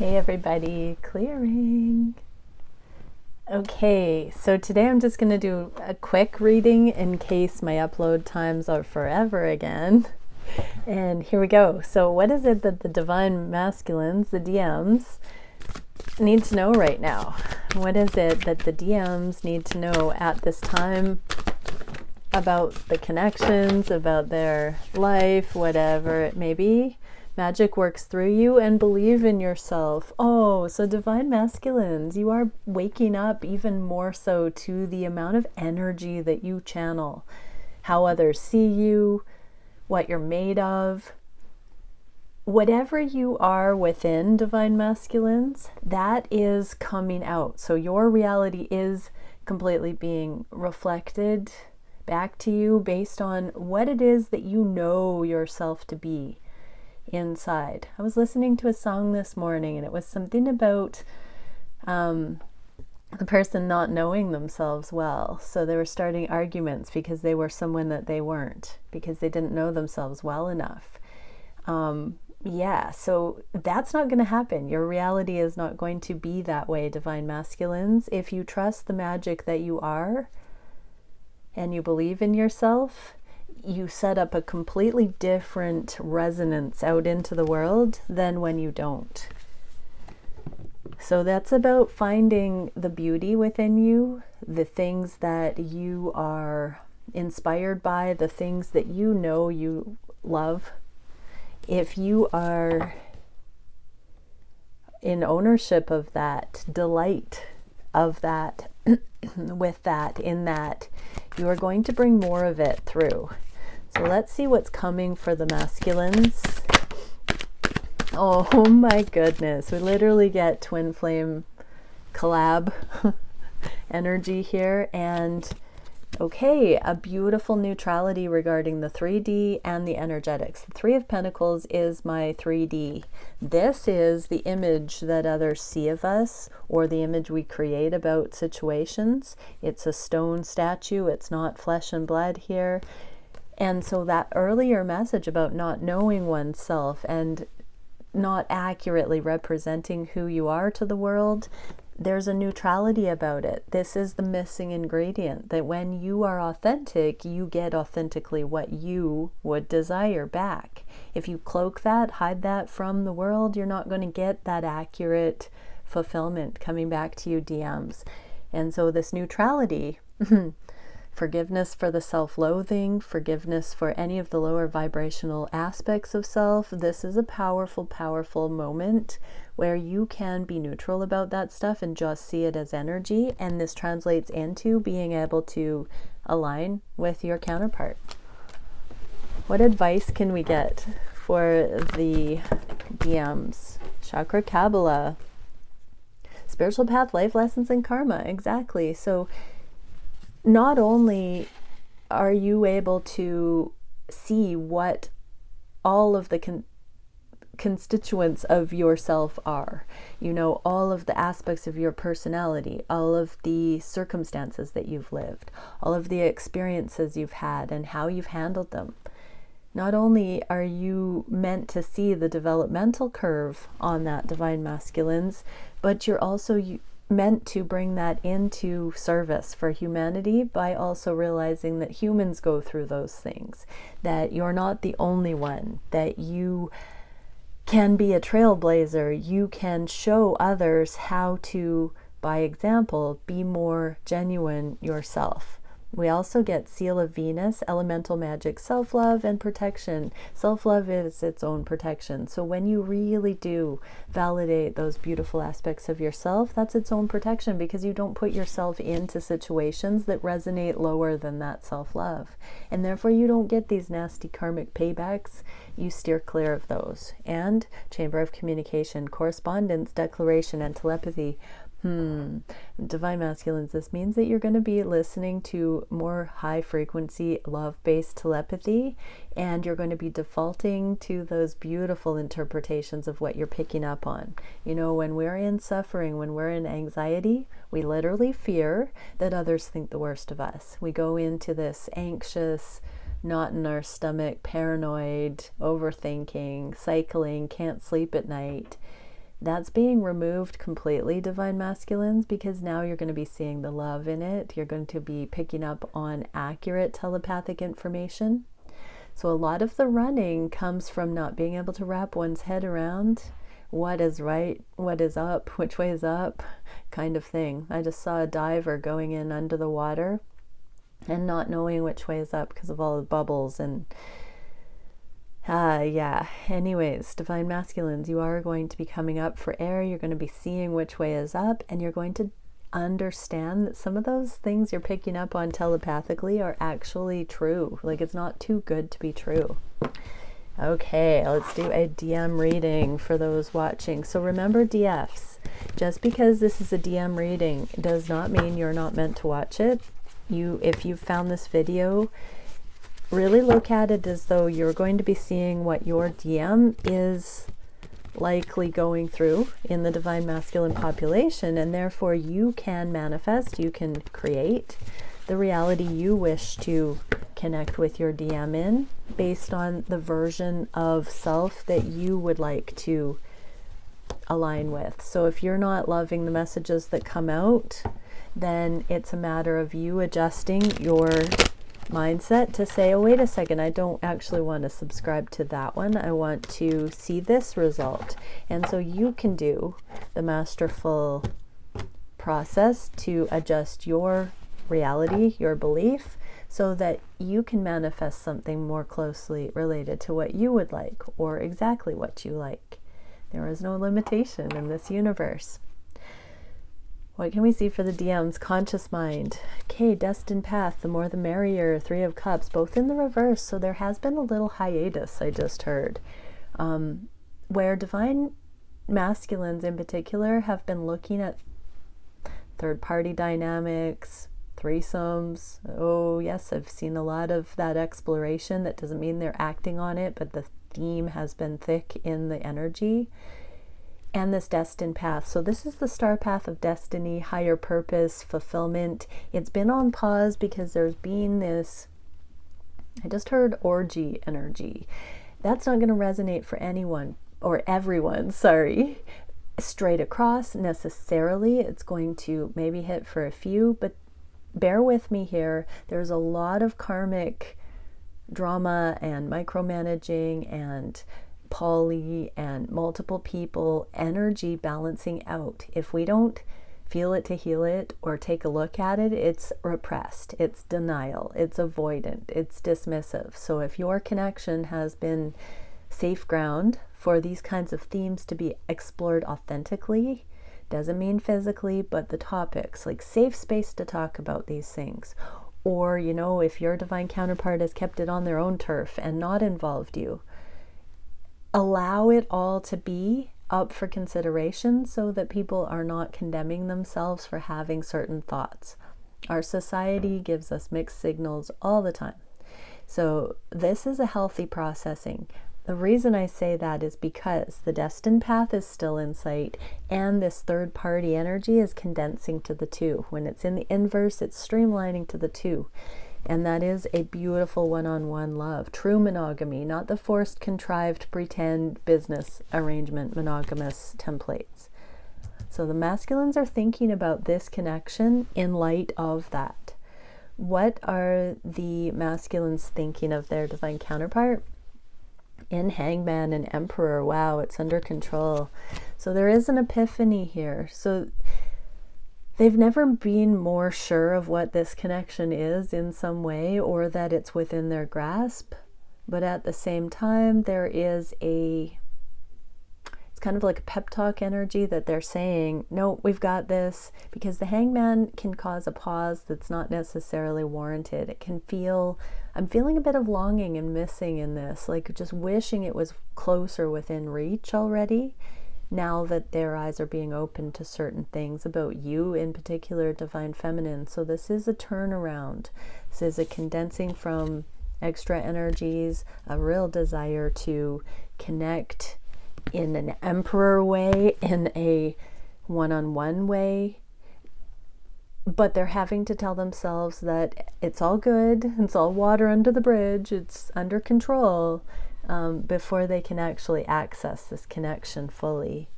Hey everybody, clearing. Okay, so today I'm just going to do a quick reading in case my upload times are forever again. And here we go. So what is it that the divine masculines, the DMs, need to know right now? What is it that the DMs need to know at this time about the connections, about their life, whatever it may be? Magic works through you, and believe in yourself. Oh, so divine masculines, you are waking up even more so to the amount of energy that you channel, how others see you, what you're made of. Whatever you are within divine masculines, that is coming out. So your reality is completely being reflected back to you based on what it is that you know yourself to be inside. I was listening to a song this morning and it was something about the person not knowing themselves well. So they were starting arguments because they were someone that they weren't, because they didn't know themselves well enough. Yeah, so that's not going to happen. Your reality is not going to be that way, divine masculines. If you trust the magic that you are and you believe in yourself, you set up a completely different resonance out into the world than when you don't. So that's about finding the beauty within you, the things that you are inspired by, the things that you know you love. If you are in ownership of that, delight of that, with that, in that, you are going to bring more of it through. So let's see what's coming for the masculines. Oh my goodness. We literally get twin flame collab energy here. And okay, a beautiful neutrality regarding the 3D and the energetics. The Three of Pentacles is my 3D. This is the image that others see of us, or the image we create about situations. It's a stone statue. It's not flesh and blood here. And so that earlier message about not knowing oneself and not accurately representing who you are to the world, there's a neutrality about it. This is the missing ingredient, that when you are authentic, you get authentically what you would desire back. If you cloak that, hide that from the world, you're not going to get that accurate fulfillment coming back to you, DMs. And so this neutrality, forgiveness for the self-loathing, forgiveness for any of the lower vibrational aspects of self. This is a powerful, powerful moment where you can be neutral about that stuff and just see it as energy. And this translates into being able to align with your counterpart. What advice can we get for the DMs? Chakra Kabbalah, spiritual path, life lessons, and karma. Exactly. So not only are you able to see what all of the constituents of yourself are, you know, all of the aspects of your personality, all of the circumstances that you've lived, all of the experiences you've had and how you've handled them. Not only are you meant to see the developmental curve on that, divine masculines, but you're also meant to bring that into service for humanity by also realizing that humans go through those things, that you're not the only one, that you can be a trailblazer, you can show others how to, by example, be more genuine yourself. We also get Seal of Venus, elemental magic, self-love, and protection. Self-love is its own protection. So when you really do validate those beautiful aspects of yourself, that's its own protection, because you don't put yourself into situations that resonate lower than that self-love. And therefore you don't get these nasty karmic paybacks. You steer clear of those. And Chamber of Communication, correspondence, declaration, and telepathy. Divine masculines, this means that you're going to be listening to more high frequency love-based telepathy, and you're going to be defaulting to those beautiful interpretations of what you're picking up on. You know, when we're in suffering, when we're in anxiety, we literally fear that others think the worst of us. We go into this anxious, knot in our stomach, paranoid, overthinking, cycling, can't sleep at night. That's being removed completely, Divine Masculines, because now you're going to be seeing the love in it. You're going to be picking up on accurate telepathic information. So a lot of the running comes from not being able to wrap one's head around what is right, what is up, which way is up, kind of thing. I just saw a diver going in under the water and not knowing which way is up because of all the bubbles and yeah. Anyways, Divine Masculines, you are going to be coming up for air. You're going to be seeing which way is up, and you're going to understand that some of those things you're picking up on telepathically are actually true. Like, it's not too good to be true. Okay, let's do a DM reading for those watching. So remember, DFs, just because this is a DM reading does not mean you're not meant to watch it. If you've found this video, really look at it as though you're going to be seeing what your DM is likely going through in the Divine Masculine population, and therefore you can manifest, you can create the reality you wish to connect with your DM in based on the version of self that you would like to align with. So if you're not loving the messages that come out, then it's a matter of you adjusting your mindset to say, oh, wait a second, I don't actually want to subscribe to that one. I want to see this result. And so you can do the masterful process to adjust your reality, your belief, so that you can manifest something more closely related to what you would like or exactly what you like. There is no limitation in this universe. What can we see for the DMs? Conscious mind. Okay, destined path, the more the merrier. 3 of Cups, both in the reverse. So there has been a little hiatus, I just heard, where Divine Masculines in particular have been looking at third-party dynamics, threesomes. Oh yes, I've seen a lot of that exploration. That doesn't mean they're acting on it, but the theme has been thick in the energy. And this destined path. So this is the star path of destiny, higher purpose, fulfillment. It's been on pause because there's been this, I just heard orgy energy. That's not going to resonate for anyone or everyone, sorry, straight across necessarily. It's going to maybe hit for a few, but bear with me here. There's a lot of karmic drama and micromanaging and poly and multiple people energy balancing out. If we don't feel it to heal it or take a look at it, it's repressed, it's denial, it's avoidant, it's dismissive. So if your connection has been safe ground for these kinds of themes to be explored authentically, doesn't mean physically, but the topics, like safe space to talk about these things. Or, you know, if your divine counterpart has kept it on their own turf and not involved you, allow it all to be up for consideration so that people are not condemning themselves for having certain thoughts. Our society gives us mixed signals all the time. So this is a healthy processing. The reason I say that is because the destined path is still in sight and this third party energy is condensing to the 2. When it's in the inverse, it's streamlining to the 2. And that is a beautiful one-on-one love. True monogamy, not the forced, contrived, pretend business arrangement monogamous templates. So the masculines are thinking about this connection in light of that. What are the masculines thinking of their divine counterpart? In Hangman and Emperor, wow, it's under control. So there is an epiphany here. So they've never been more sure of what this connection is in some way, or that it's within their grasp. But at the same time, there is it's kind of like a pep talk energy that they're saying, no, we've got this, because the Hangman can cause a pause that's not necessarily warranted. It can feel, I'm feeling a bit of longing and missing in this, like just wishing it was closer within reach already. Now that their eyes are being opened to certain things about you, in particular, Divine Feminine. So this is a turnaround. This is a condensing from extra energies, a real desire to connect in an Emperor way, in a one-on-one way. But they're having to tell themselves that it's all good, it's all water under the bridge, it's under control, before they can actually access this connection fully.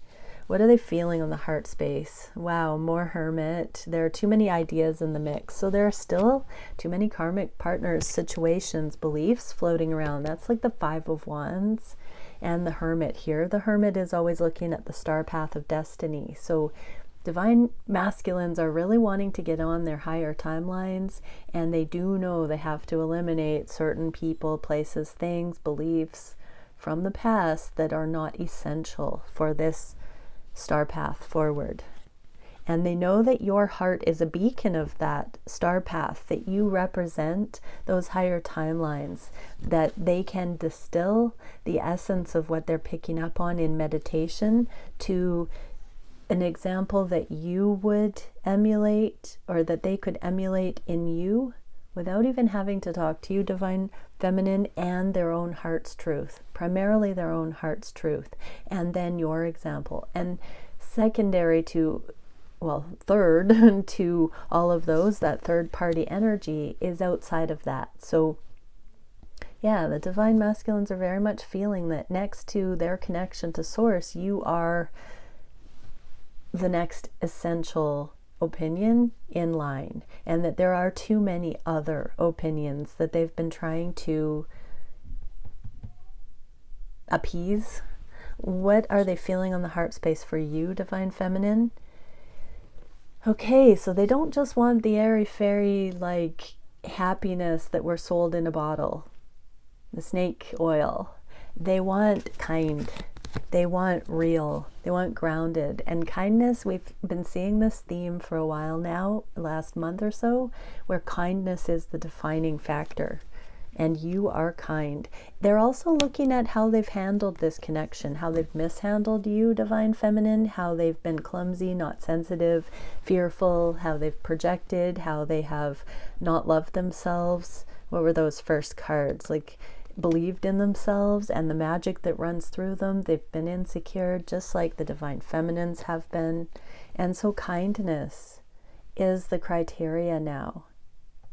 What are they feeling on the heart space? Wow, more Hermit. There are too many ideas in the mix. So there are still too many karmic partners, situations, beliefs floating around. That's like the Five of Wands and the Hermit here. The Hermit is always looking at the star path of destiny. So divine masculines are really wanting to get on their higher timelines, and they do know they have to eliminate certain people, places, things, beliefs from the past that are not essential for this star path forward. And they know that your heart is a beacon of that star path, that you represent those higher timelines, that they can distill the essence of what they're picking up on in meditation to an example that you would emulate, or that they could emulate in you without even having to talk to you, divine feminine, and their own heart's truth, primarily their own heart's truth, and then your example. And secondary to, well, third to all of those, that third party energy is outside of that. So yeah, the divine masculines are very much feeling that next to their connection to source, you are the next essential opinion in line, and that there are too many other opinions that they've been trying to appease. What are they feeling on the heart space for you, divine feminine? Okay, so they don't just want the airy fairy like happiness that we're sold in a bottle, the snake oil. They want kind. They want real, they want grounded. And kindness, we've been seeing this theme for a while now, last month or so, where kindness is the defining factor. And you are kind. They're also looking at how they've handled this connection, how they've mishandled you, divine feminine, how they've been clumsy, not sensitive, fearful, how they've projected, how they have not loved themselves. What were those first cards? Like, believed in themselves and the magic that runs through them. They've been insecure, just like the divine feminines have been. And so kindness is the criteria now.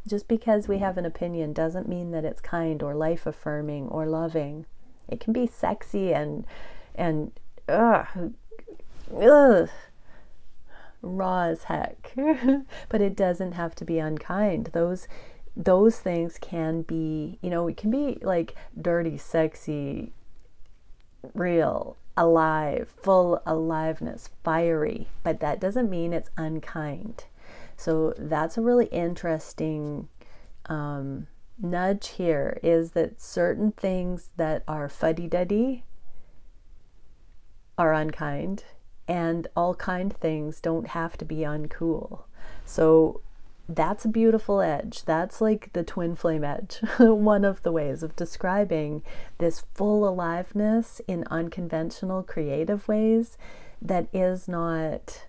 Just because we have an opinion doesn't mean that it's kind or life affirming or loving. It can be sexy and raw as heck, but it doesn't have to be unkind. Those things can be, it can be like dirty, sexy, real, alive, full aliveness, fiery, but that doesn't mean it's unkind. So that's a really interesting nudge here, is that certain things that are fuddy-duddy are unkind, and all kind things don't have to be uncool. So that's a beautiful edge. That's like the twin flame edge. One of the ways of describing this full aliveness in unconventional, creative ways that is not,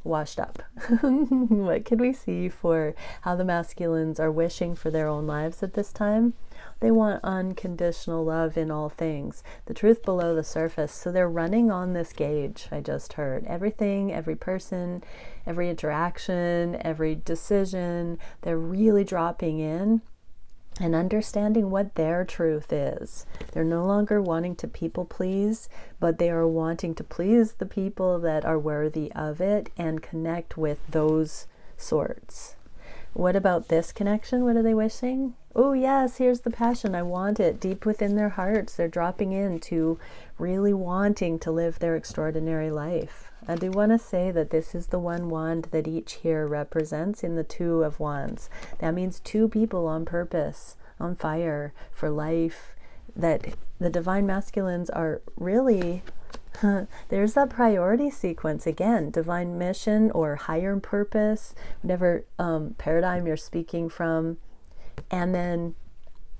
washed up. What can we see for how the masculines are wishing for their own lives at this time? They want unconditional love in all things, the truth below the surface. So they're running on this gauge I just heard. Everything, every person, every interaction, every decision, they're really dropping in and understanding what their truth is. They're no longer wanting to people please, but they are wanting to please the people that are worthy of it and connect with those sorts. What about this connection? What are they wishing? Oh yes, here's the passion. I want it deep within their hearts. They're dropping into really wanting to live their extraordinary life. I do want to say that this is the one wand that each here represents in the Two of Wands. That means two people on purpose, on fire for life, that the divine masculines are really, there's that priority sequence again, divine mission or higher purpose, whatever paradigm you're speaking from, and then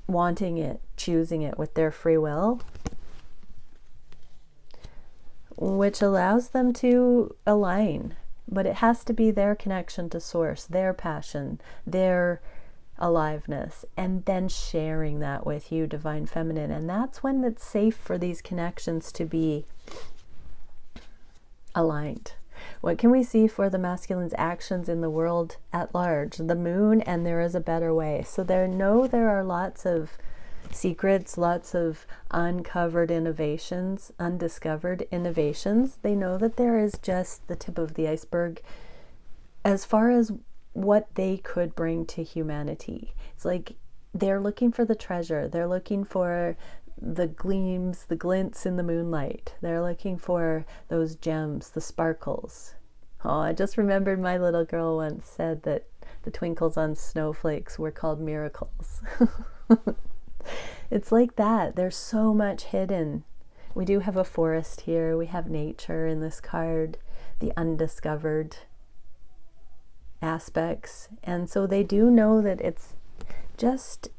wanting it, choosing it with their free will, which allows them to align. But it has to be their connection to source, their passion, their aliveness, and then sharing that with you, divine feminine. And that's when it's safe for these connections to be aligned. What can we see for the masculine's actions in the world at large? The moon, and there is a better way. So there are lots of secrets, lots of uncovered innovations, undiscovered innovations. They know that there is just the tip of the iceberg as far as what they could bring to humanity. It's like they're looking for the treasure. They're looking for the gleams, the glints in the moonlight. They're looking for those gems, the sparkles. Oh, I just remembered my little girl once said that the twinkles on snowflakes were called miracles. It's like that. There's so much hidden. We do have a forest here. We have nature in this card, the undiscovered aspects. And so they do know that it's just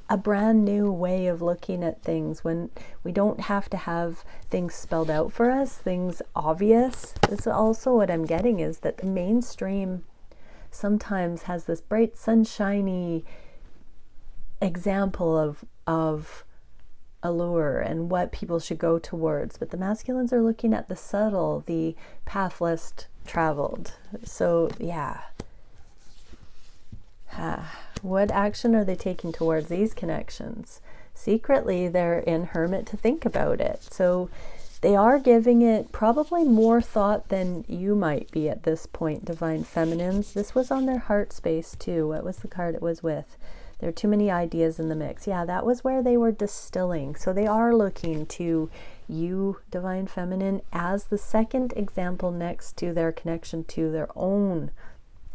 a brand new way of looking at things when we don't have to have things spelled out for us, things obvious. This is also what I'm getting, is that the mainstream sometimes has this bright, sunshiny example of allure and what people should go towards, but the masculines are looking at the subtle, the path less traveled. So yeah, what action are they taking towards these connections? Secretly, they're in Hermit to think about it. So they are giving it probably more thought than you might be at this point, Divine Feminines. This was on their heart space too. What was the card it was with? There are too many ideas in the mix. Yeah, that was where they were distilling. So they are looking to you, Divine Feminine, as the second example next to their connection to their own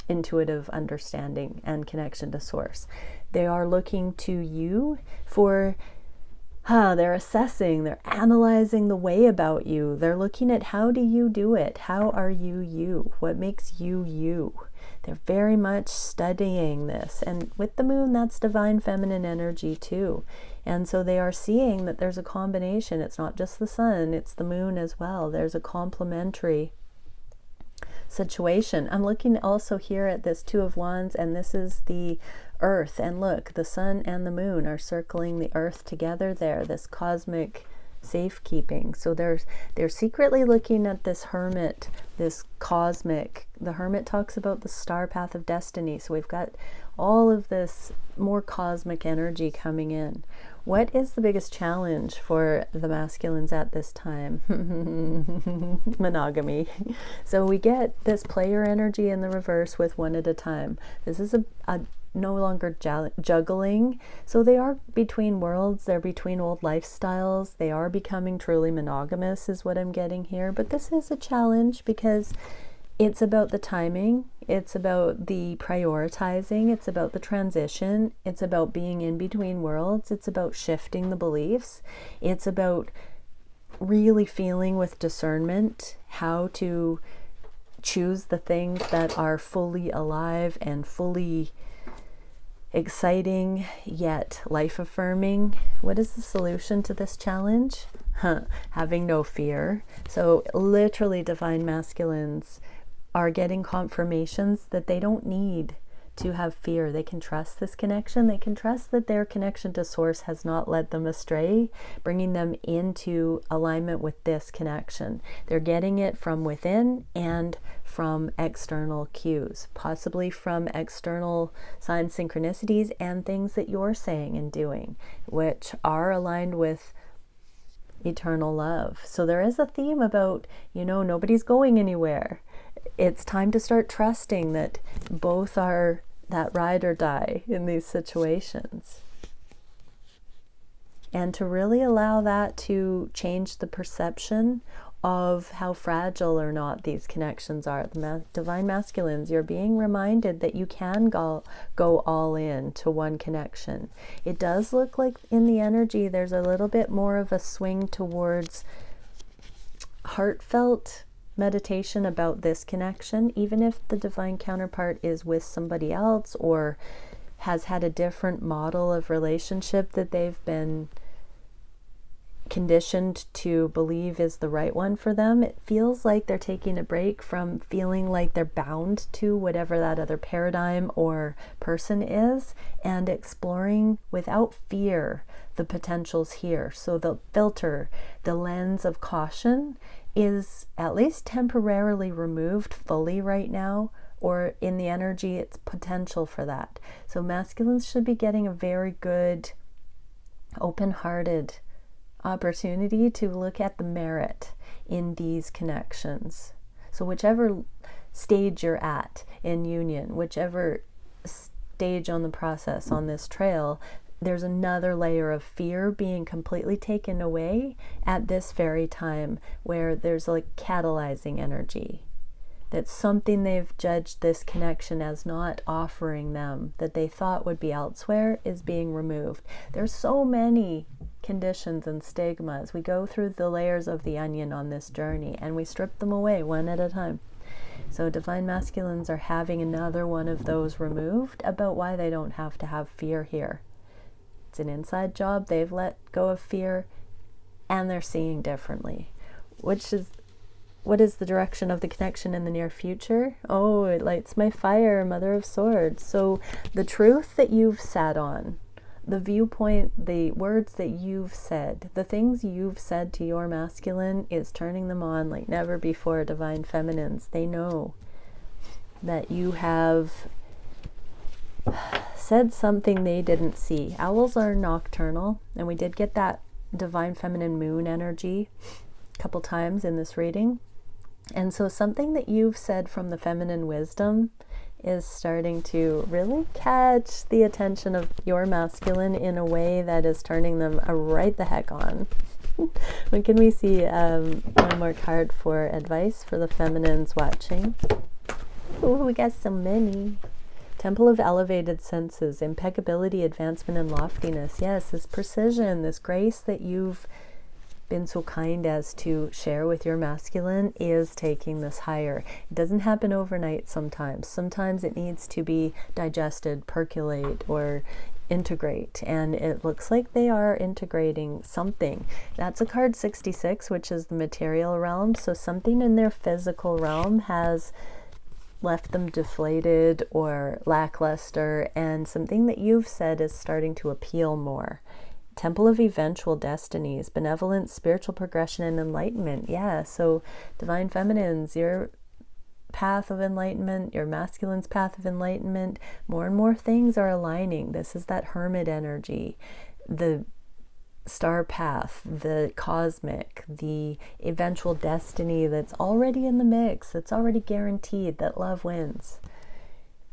intuitive understanding and connection to source. They are looking to you for, they're assessing, they're analyzing the way about you. They're looking at, how do you do it? How are you you? What makes you you? They're very much studying this. And with the moon, that's divine feminine energy too. And so they are seeing that there's a combination. It's not just the sun, it's the moon as well. There's a complementary situation. I'm looking also here at this Two of Wands, and this is the earth. And look, the sun and the moon are circling the earth together there, this cosmic safekeeping. So they're secretly looking at this hermit, this cosmic. The hermit talks about the star path of destiny. So we've got all of this more cosmic energy coming in. What is the biggest challenge for the masculines at this time? Monogamy. So we get this player energy in the reverse with one at a time. This is a no longer juggling. So they are between worlds. They're between old lifestyles. They are becoming truly monogamous is what I'm getting here. But this is a challenge because it's about the timing. It's about the prioritizing. It's about the transition. It's about being in between worlds. It's about shifting the beliefs. It's about really feeling with discernment how to choose the things that are fully alive and fully exciting yet life affirming. What is the solution to this challenge? Having no fear. So literally divine masculines are getting confirmations that they don't need to have fear. They can trust this connection. They can trust that their connection to source has not led them astray, bringing them into alignment with this connection. They're getting it from within and from external cues, possibly from external sign synchronicities and things that you're saying and doing, which are aligned with eternal love. So there is a theme about, nobody's going anywhere. It's time to start trusting that both are that ride or die in these situations. And to really allow that to change the perception of how fragile or not these connections are. The divine masculines, you're being reminded that you can go all in to one connection. It does look like in the energy there's a little bit more of a swing towards heartfelt meditation about this connection, even if the divine counterpart is with somebody else or has had a different model of relationship that they've been conditioned to believe is the right one for them. It feels like they're taking a break from feeling like they're bound to whatever that other paradigm or person is, and exploring without fear the potentials here. So the filter, the lens of caution is at least temporarily removed fully right now, or in the energy it's potential for that. So masculines should be getting a very good open-hearted opportunity to look at the merit in these connections. So whichever stage you're at in union, whichever stage on the process on this trail, there's another layer of fear being completely taken away at this very time, where there's like catalyzing energy. That something they've judged this connection as not offering them, that they thought would be elsewhere, is being removed. There's so many conditions and stigmas. We go through the layers of the onion on this journey, and we strip them away one at a time. So divine masculines are having another one of those removed about why they don't have to have fear here. It's an inside job. They've let go of fear, and they're seeing differently. What is the direction of the connection in the near future? Oh, it lights my fire, Mother of Swords. So the truth that you've sat on, the viewpoint, the words that you've said, the things you've said to your masculine is turning them on like never before, divine feminines. They know that you have said something they didn't see. Owls are nocturnal, and we did get that divine feminine moon energy a couple times in this reading. And so something that you've said from the feminine wisdom is starting to really catch the attention of your masculine in a way that is turning them right the heck on. When can we see one more card for advice for the feminines watching? Oh, we got so many. Temple of elevated senses, impeccability, advancement, and loftiness. Yes, this precision, this grace that you've been so kind as to share with your masculine is taking this higher. It doesn't happen overnight sometimes. Sometimes it needs to be digested, percolate, or integrate, and it looks like they are integrating something. That's a card 66, which is the material realm. So something in their physical realm has left them deflated or lackluster, and something that you've said is starting to appeal more. Temple of eventual destinies, benevolence, spiritual progression, and enlightenment. Yeah, so divine feminines, your path of enlightenment, your masculine's path of enlightenment, more and more things are aligning. This is that hermit energy, the star path, the cosmic, the eventual destiny that's already in the mix, that's already guaranteed, that love wins.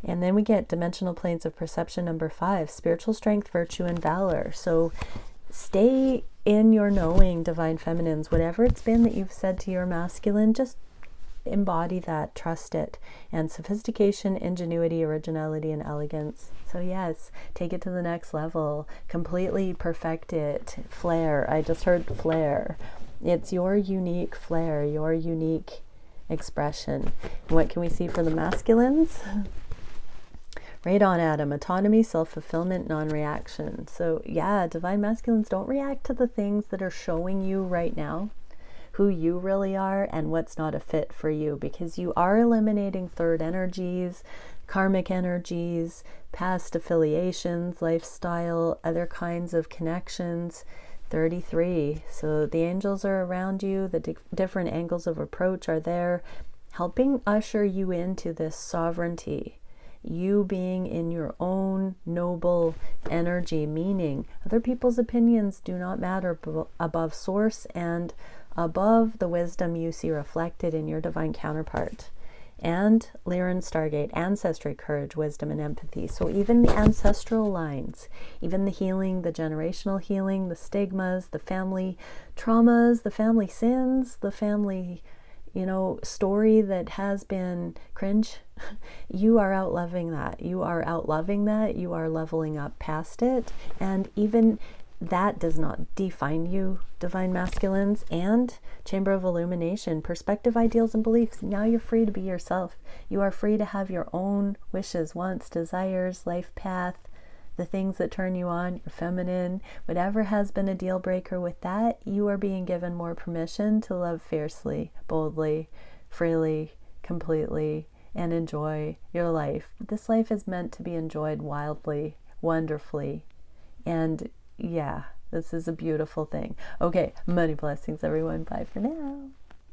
And then we get dimensional planes of perception number 5, spiritual strength, virtue, and valor. So stay in your knowing, divine feminines. Whatever it's been that you've said to your masculine, just embody that, trust it. And sophistication, ingenuity, originality, and elegance. So yes, take it to the next level. Completely perfect it. Flair. I just heard flair. It's your unique flair, your unique expression. And what can we see for the masculines? Right on, Adam. Autonomy, self-fulfillment, non-reaction. So yeah, divine masculines, don't react to the things that are showing you right now who you really are and what's not a fit for you, because you are eliminating third energies, karmic energies, past affiliations, lifestyle, other kinds of connections. 33. So the angels are around you. The different angles of approach are there, helping usher you into this sovereignty. You being in your own noble energy, meaning other people's opinions do not matter above source and above the wisdom you see reflected in your divine counterpart. And Lyran Stargate, ancestry, courage, wisdom, and empathy. So even the ancestral lines, even the healing, the generational healing, the stigmas, the family traumas, the family sins, the family story that has been cringe, you are outloving that. You are outloving that. You are leveling up past it. And even that does not define you, divine masculines. And Chamber of Illumination, perspective, ideals, and beliefs. Now you're free to be yourself. You are free to have your own wishes, wants, desires, life path, the things that turn you on, you're feminine, whatever has been a deal breaker with that, you are being given more permission to love fiercely, boldly, freely, completely, and enjoy your life. This life is meant to be enjoyed wildly, wonderfully, and yeah, this is a beautiful thing. Okay, many blessings, everyone. Bye for now.